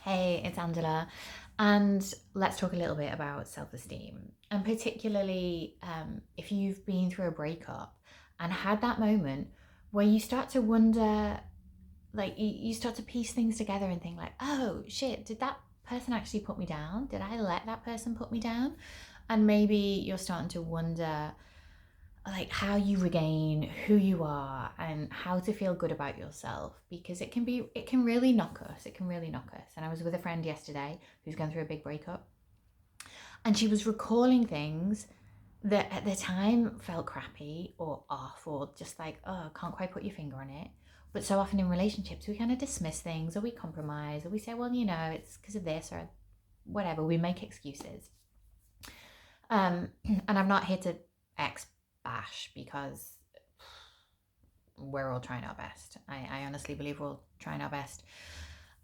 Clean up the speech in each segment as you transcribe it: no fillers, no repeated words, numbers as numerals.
Hey, it's Angela, and let's talk a little bit about self-esteem, and particularly if you've been through a breakup and had that moment where you start to wonder, like you start to piece things together and think like, oh shit, did that person actually put me down? Did I let that person put me down? And maybe you're starting to wonder like how you regain who you are and how to feel good about yourself, because it can really knock us, and I was with a friend yesterday who's going through a big breakup, and she was recalling things that at the time felt crappy or off or just like, oh, can't quite put your finger on it. But so often in relationships we kind of dismiss things, or we compromise, or we say, well, it's because of this or whatever. We make excuses. And I'm not here to ex bash, because we're all trying our best. I honestly believe we're all trying our best.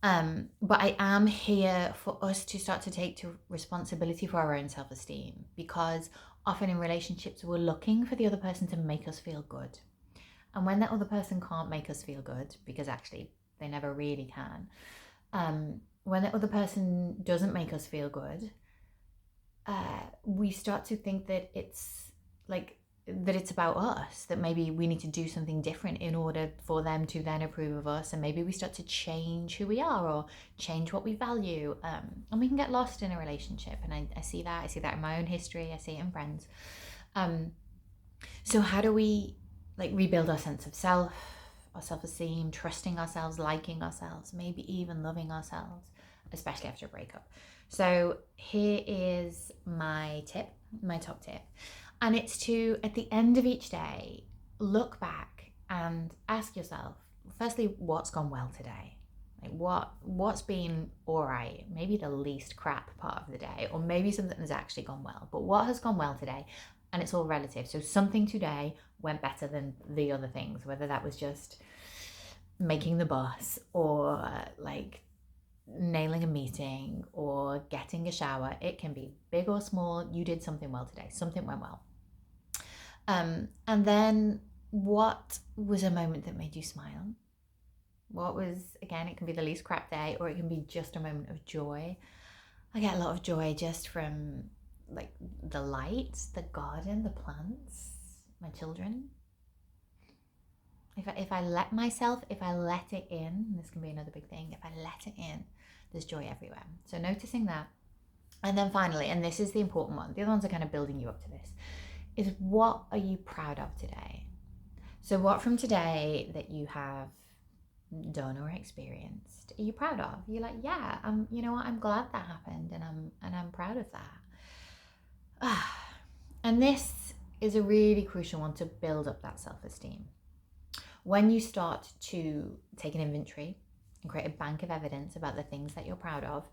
But I am here for us to start to take responsibility for our own self-esteem, because often in relationships we're looking for the other person to make us feel good. And when that other person can't make us feel good, because actually they never really can, when the other person doesn't make us feel good, we start to think that it's about us, that maybe we need to do something different in order for them to then approve of us, and maybe we start to change who we are or change what we value, and we can get lost in a relationship. And I see that in my own history. I see it in friends. So how do we rebuild our sense of self, our self-esteem, trusting ourselves, liking ourselves, maybe even loving ourselves, especially after a breakup? So here is my top tip. And it's to, at the end of each day, look back and ask yourself, firstly, what's gone well today? Like what's been all right? Maybe the least crap part of the day, or maybe something has actually gone well. But what has gone well today? And it's all relative. So something today went better than the other things, whether that was just making the bus, or nailing a meeting, or getting a shower. It can be big or small. You did something well today. Something went well. And then what was a moment that made you smile? What was, again, it can be the least crap day, or it can be just a moment of joy. I get a lot of joy just from the lights, the garden, the plants, my children. If I let myself, if I let it in, this can be another big thing. If I let it in, there's joy everywhere. So noticing that. And then finally, and this is the important one, the other ones are kind of building you up to this, is what are you proud of today? So what from today that you have done or experienced are you proud of? You're like, yeah, you know what, I'm glad that happened, and I'm proud of that. And this is a really crucial one to build up that self-esteem. When you start to take an inventory and create a bank of evidence about the things that you're proud of,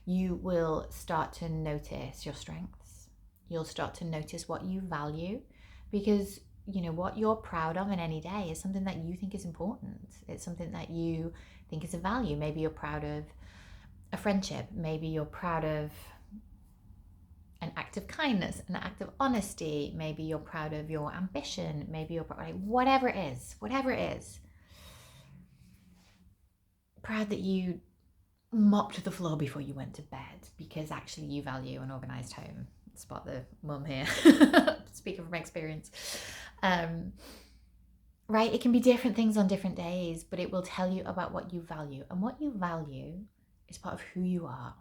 you will start to notice your strengths. You'll start to notice what you value, because what you're proud of in any day is something that you think is important. It's something that you think is a value. Maybe you're proud of a friendship. Maybe you're proud of an act of kindness, an act of honesty. Maybe you're proud of your ambition. Maybe you're proud, whatever it is. Proud that you mopped the floor before you went to bed, because actually you value an organized home. Spot the mum here. Speaking from experience. Right, it can be different things on different days, but it will tell you about what you value. And what you value is part of who you are.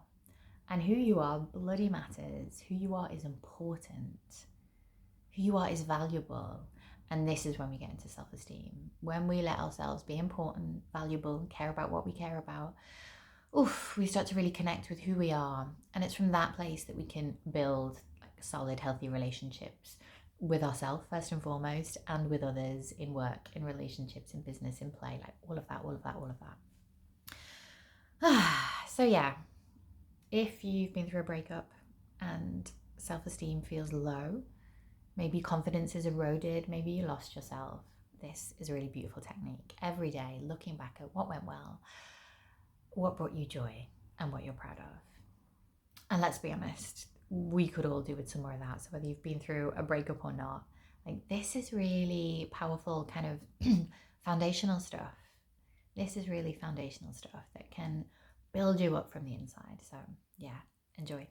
And who you are bloody matters. Who you are is important. Who you are is valuable. And this is when we get into self-esteem. When we let ourselves be important, valuable, care about what we care about, we start to really connect with who we are. And it's from that place that we can build solid, healthy relationships with ourselves first and foremost, and with others, in work, in relationships, in business, in play, all of that. So yeah, if you've been through a breakup and self-esteem feels low, maybe confidence is eroded, maybe you lost yourself, this is a really beautiful technique. Every day, looking back at what went well, what brought you joy, and what you're proud of. And let's be honest, we could all do with some more of that. So whether you've been through a breakup or not, this is really powerful kind of foundational stuff. This is really foundational stuff that can build you up from the inside. So yeah, enjoy.